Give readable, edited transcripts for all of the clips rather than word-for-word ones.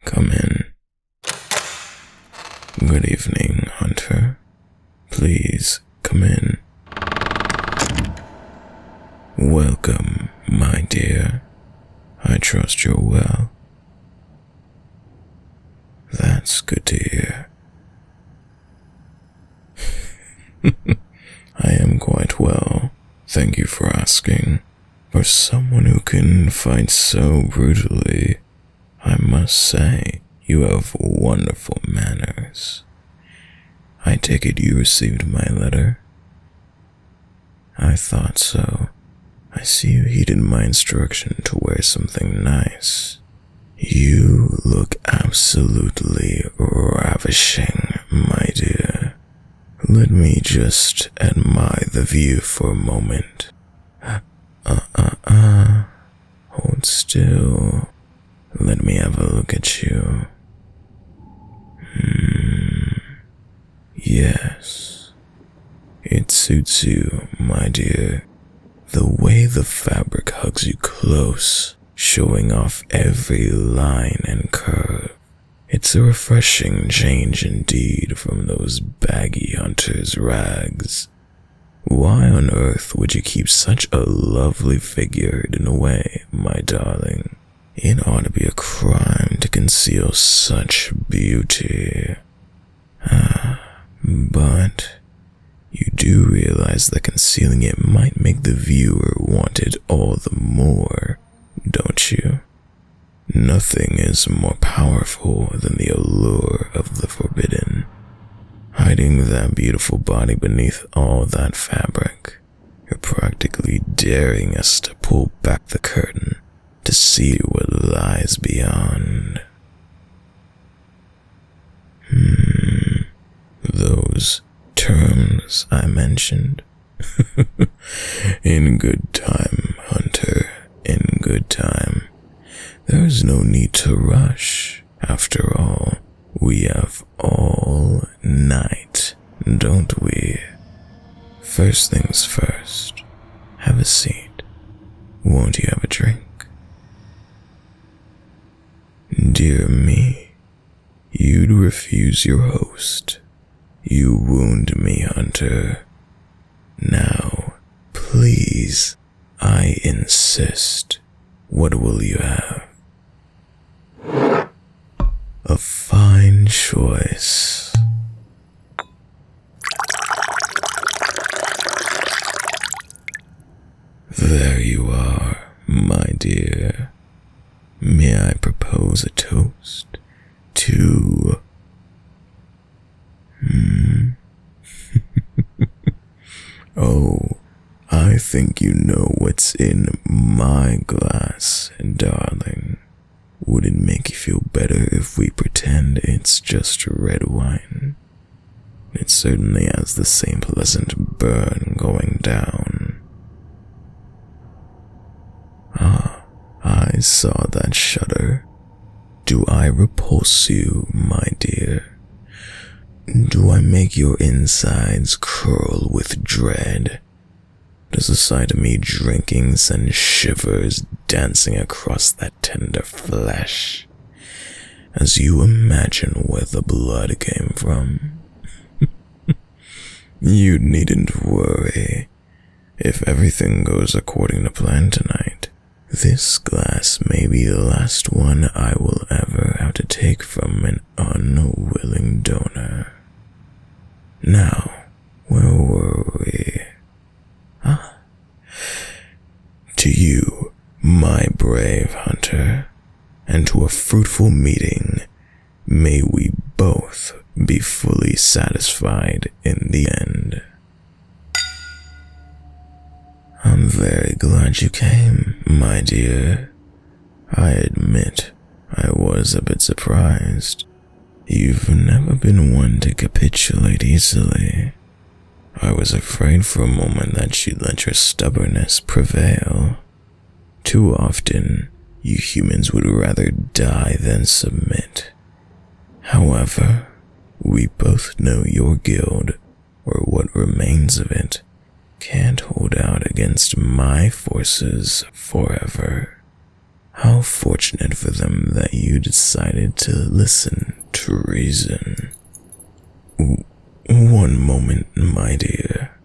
Come in. Good evening, Hunter. Please come in. Welcome, my dear. I trust you're well. That's good to hear. I am quite well, thank you for asking. For someone who can fight so brutally, I must say you have wonderful manners. I take it you received my letter? I thought so. I see you heeded my instruction to wear something nice. You look absolutely ravishing, my dear. Let me just admire the view for a moment. Hold still. Let me have a look at you. Yes. It suits you, my dear. The way the fabric hugs you close, showing off every line and curve. It's a refreshing change indeed from those baggy hunter's rags. Why on earth would you keep such a lovely figure hidden away, my darling? It ought to be a crime to conceal such beauty. But you do realize that concealing it might make the viewer want it all the more, don't you? Nothing is more powerful than the allure of the forbidden. Hiding that beautiful body beneath all that fabric, you're practically daring us to pull back the curtain to see what lies beyond. Those terms I mentioned. In good time, Hunter, in good time. There is no need to rush. After all, we have all night, don't we? First things first, have a seat. Won't you have a drink? Dear me, you'd refuse your host. You wound me, Hunter. Now, please, I insist. What will you have? A fine choice. There you are, my dear. May I propose a toast to... Oh, I think you know what's in my glass, darling. Would it make you feel better if we pretend it's just red wine? It certainly has the same pleasant burn going down. I saw that shudder. Do I repulse you, my dear? Do I make your insides curl with dread? Does the sight of me drinking send shivers dancing across that tender flesh, as you imagine where the blood came from? You needn't worry. If everything goes according to plan tonight, this glass may be the last one I will ever have to take from an unwilling donor. Now, where were we? To you, my brave hunter, and to a fruitful meeting, may we both be fully satisfied in the end. I'm very glad you came, my dear. I admit I was a bit surprised. You've never been one to capitulate easily. I was afraid for a moment that you'd let your stubbornness prevail. Too often, you humans would rather die than submit. However, we both know your guild, or what remains of it, can't hold out against my forces forever. How fortunate for them that you'd decided to listen to reason. One moment, my dear.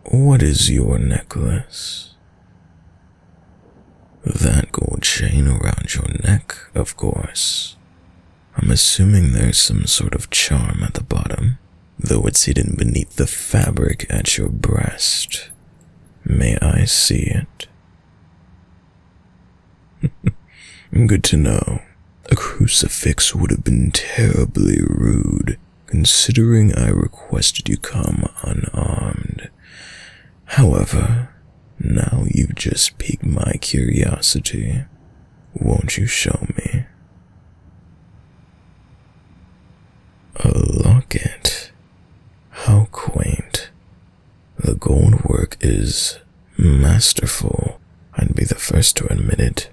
What is your necklace? That gold chain around your neck, of course. I'm assuming there's some sort of charm at the bottom, though it's hidden beneath the fabric at your breast. May I see it? Good to know. A crucifix would have been terribly rude, considering I requested you come unarmed. However, now you've just piqued my curiosity. Won't you show me? A locket. How quaint. The gold work is masterful. I'd be the first to admit it.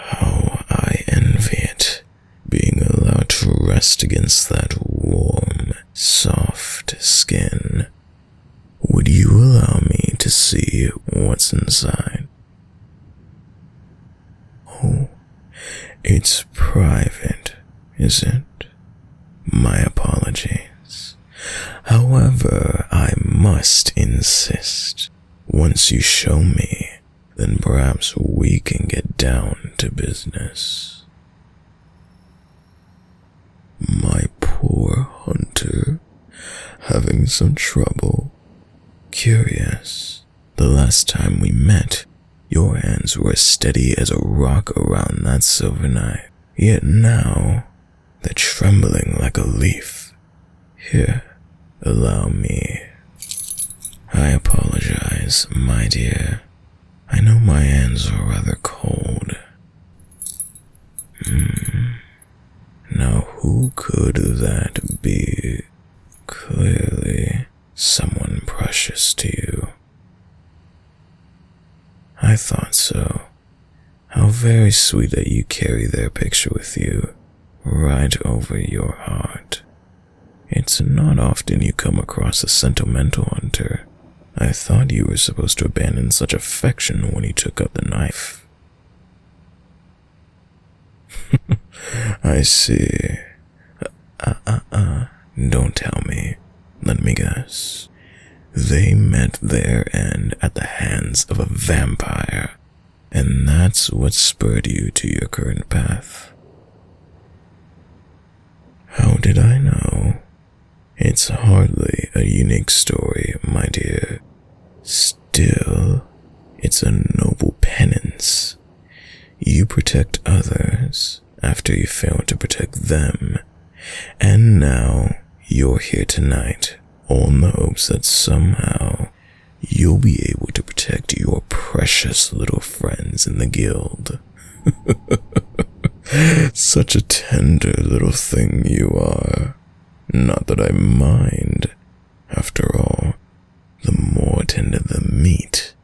How I envy it, being allowed to rest against that warm, soft skin. Would you allow me to see what's inside? Oh, it's private, is it? My apologies. However, I must insist. Once you show me, then perhaps we can get down to business. My poor hunter, having some trouble. Curious, the last time we met, your hands were as steady as a rock around that silver knife, yet now they're trembling like a leaf. Here, allow me. I apologize, my dear. I know my hands are rather cold. Now who could that be? Clearly, someone precious to you. I thought so. How very sweet that you carry their picture with you, right over your heart. It's not often you come across a sentimental hunter. I thought you were supposed to abandon such affection when you took up the knife. I see. Don't tell me. Let me guess. They met their end at the hands of a vampire, and that's what spurred you to your current path. How did I know? It's hardly a unique story, my dear. Still, it's a noble penance. You protect others after you fail to protect them, and now you're here tonight on the hopes that somehow you'll be able to protect your precious little friends in the guild. Such a tender little thing you are. Not that I mind. After all, the more tender the meat,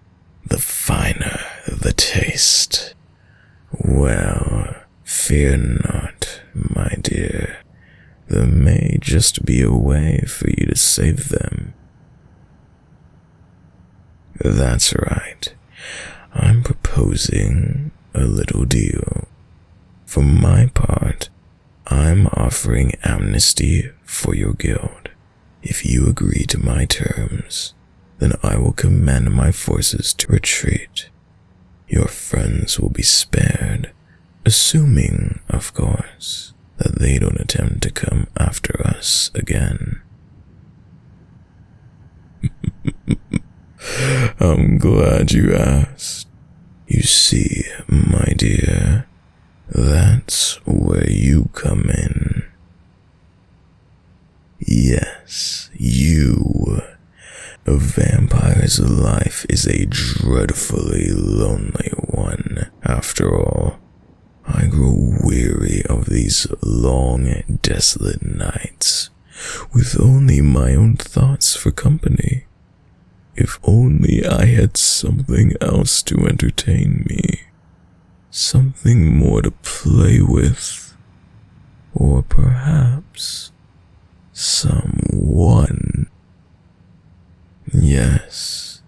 the finer the taste. Well, fear not, my dear. There may just be a way for you to save them. That's right. I'm proposing a little deal. For my part, I'm offering amnesty for your guild. If you agree to my terms, then I will command my forces to retreat. Your friends will be spared, assuming, of course, that they don't attempt to come after us again. I'm glad you asked. You see, my dear, that's where you come in. Yes, you. A vampire's life is a dreadfully lonely one, after all. I grow weary of these long, desolate nights, with only my own thoughts for company. If only I had something else to entertain me, something more to play with, or perhaps someone. Yes,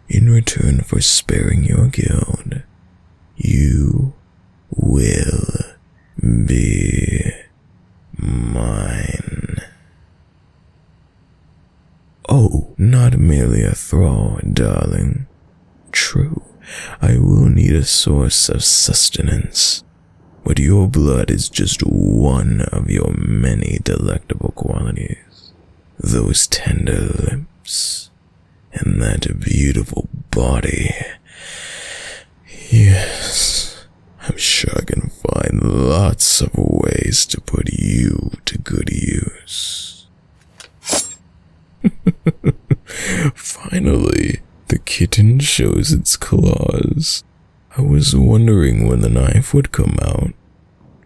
in return for sparing your guild, you will Be mine. Oh, not merely a thrall, darling. True, I will need a source of sustenance, but your blood is just one of your many delectable qualities. Those tender lips and that beautiful body. Yes, I'm sure I can find lots of ways to put you to good use. Finally, the kitten shows its claws. I was wondering when the knife would come out.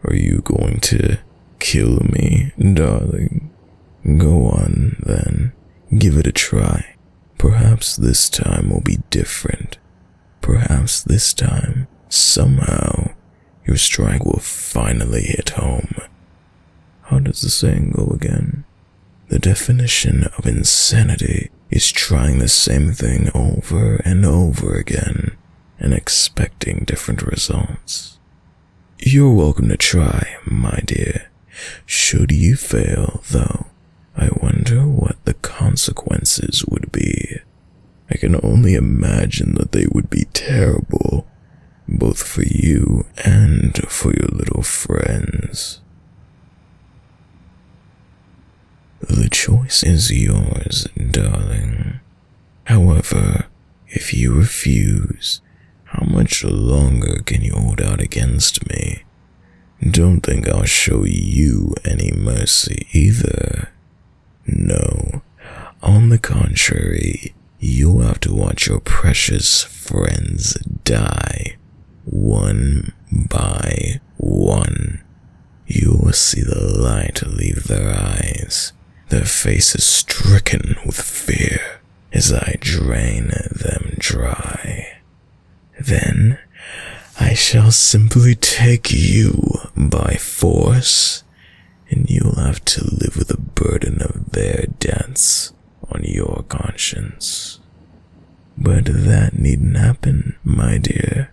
Are you going to kill me, darling? Go on, then. Give it a try. Perhaps this time will be different. Perhaps this time, somehow, your strike will finally hit home. How does the saying go again? The definition of insanity is trying the same thing over and over again and expecting different results. You're welcome to try, my dear. Should you fail, though, I wonder what the consequences would be. I can only imagine that they would be terrible, both for you and for your little friends. The choice is yours, darling. However, if you refuse, how much longer can you hold out against me? Don't think I'll show you any mercy either. No, on the contrary, you'll have to watch your precious friends die, one by one. You will see the light leave their eyes, their faces stricken with fear as I drain them dry. Then I shall simply take you by force, and you'll have to live with the burden of their deaths on your conscience. But that needn't happen, my dear.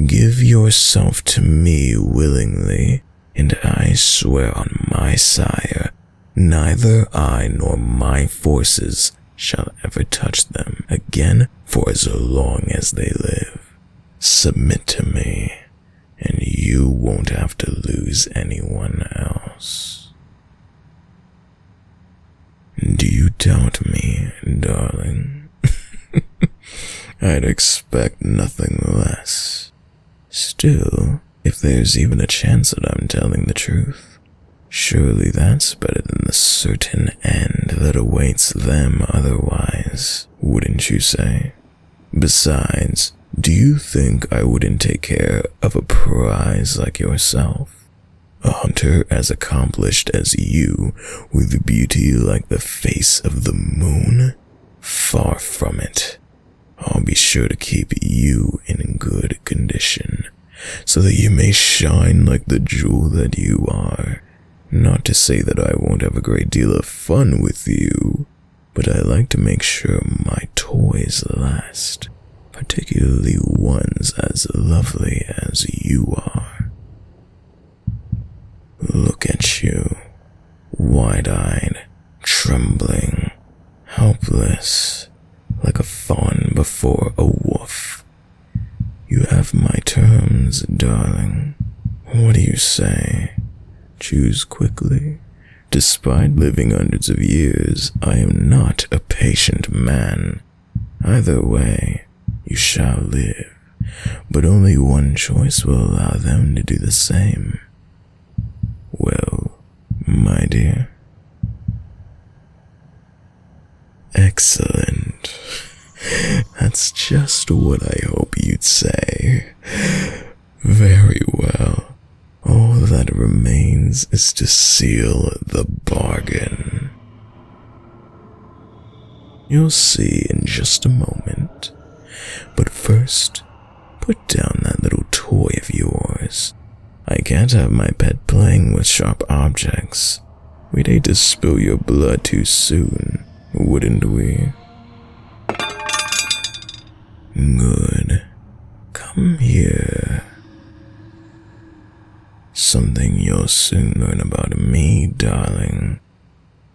Give yourself to me willingly, and I swear on my sire, neither I nor my forces shall ever touch them again for as long as they live. Submit to me, and you won't have to lose anyone else. Do you doubt me, darling? I'd expect nothing less. Still, if there's even a chance that I'm telling the truth, surely that's better than the certain end that awaits them otherwise, wouldn't you say? Besides, do you think I wouldn't take care of a prize like yourself? A hunter as accomplished as you, with beauty like the face of the moon? Far from it. I'll be sure to keep you in good condition, so that you may shine like the jewel that you are. Not to say that I won't have a great deal of fun with you, but I like to make sure my toys last, particularly ones as lovely as you are. Look at you, wide-eyed, trembling, helpless, like a fawn before a wolf. You have my terms, darling. What do you say? Choose quickly. Despite living hundreds of years, I am not a patient man. Either way, you shall live, but only one choice will allow them to do the same. Well, my dear. Excellent. That's just what I hope you'd say. Very well. All that remains is to seal the bargain. You'll see in just a moment. But first, put down that little toy of yours. I can't have my pet playing with sharp objects. We'd hate to spill your blood too soon, wouldn't we? Good. Come here. something you'll soon learn about me, darling.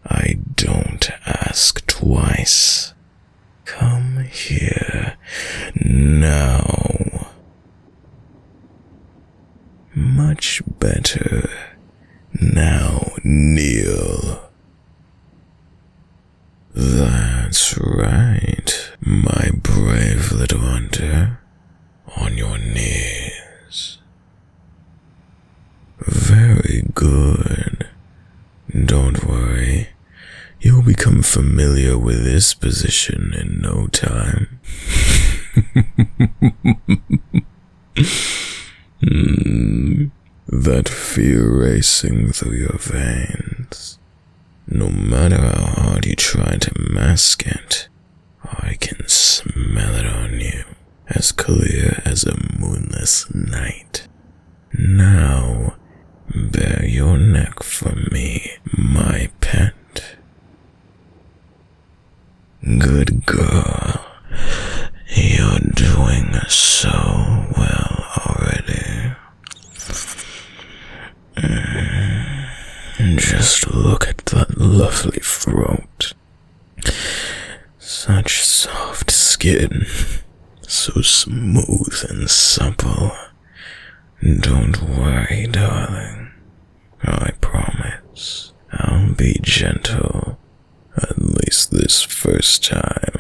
I don't ask twice. Come here now. Much better. Now kneel. That's right, my brave little hunter. On your knees. Very good. Don't worry. You'll become familiar with this position in no time. That fear racing through your veins. No matter how hard you try to mask it, I can smell it on you, as clear as a moonless night. Now, bare your neck for me, my pet. Good girl. You're doing so well already. Just look at that lovely throat. Such soft skin. So smooth and supple. Don't worry, darling. I promise I'll be gentle, at least this first time.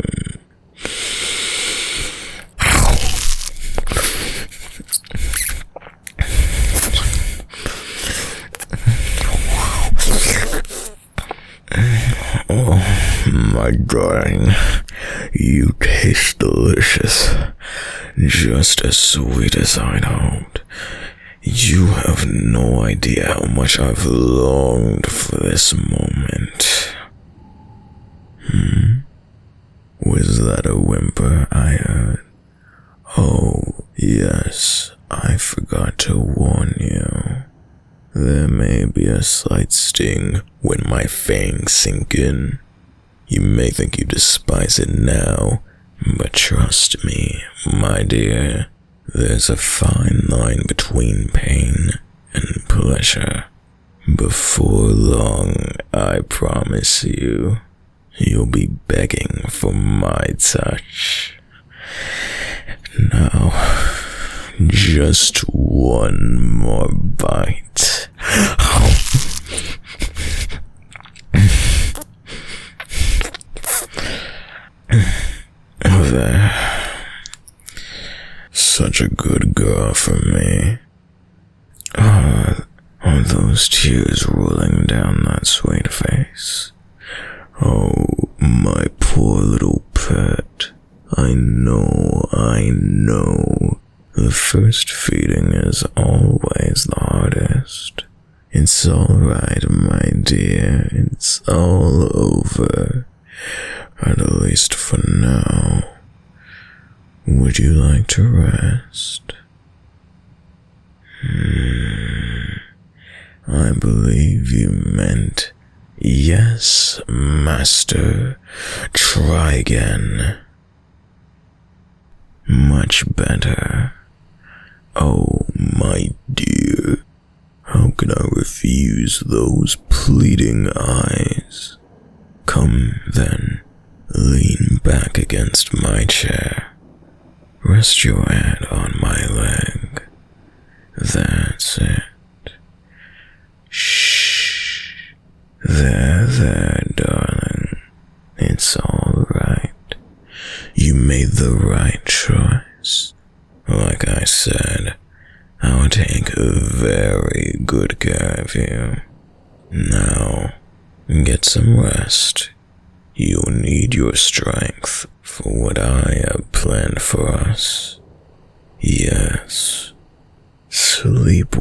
Oh, my darling, you taste delicious, just as sweet as I'd hoped. You have no idea how much I've longed for this moment. Was that a whimper I heard? Oh, yes, I forgot to warn you. There may be a slight sting when my fangs sink in. You may think you despise it now, but trust me, my dear, there's a fine line between pain and pleasure. Before long, I promise you, you'll be begging for my touch. Now, just one more bite. There. Such a good girl for me. Are those tears rolling down that sweet face? Oh, my poor little pet. I know. The first feeding is always the hardest. It's alright, my dear. It's all over. At least for now. Would you like to rest? I believe you meant, yes, master. Try again. Much better. Oh, my dear. How can I refuse those pleading eyes? Come, then. Lean back against my chair. Rest your head on my leg. That's it. Shh. There, darling. It's all right. You made the right choice. Like I said, I'll take very good care of you. Now, get some rest. You'll need your strength for what I have planned for us. Yes, sleep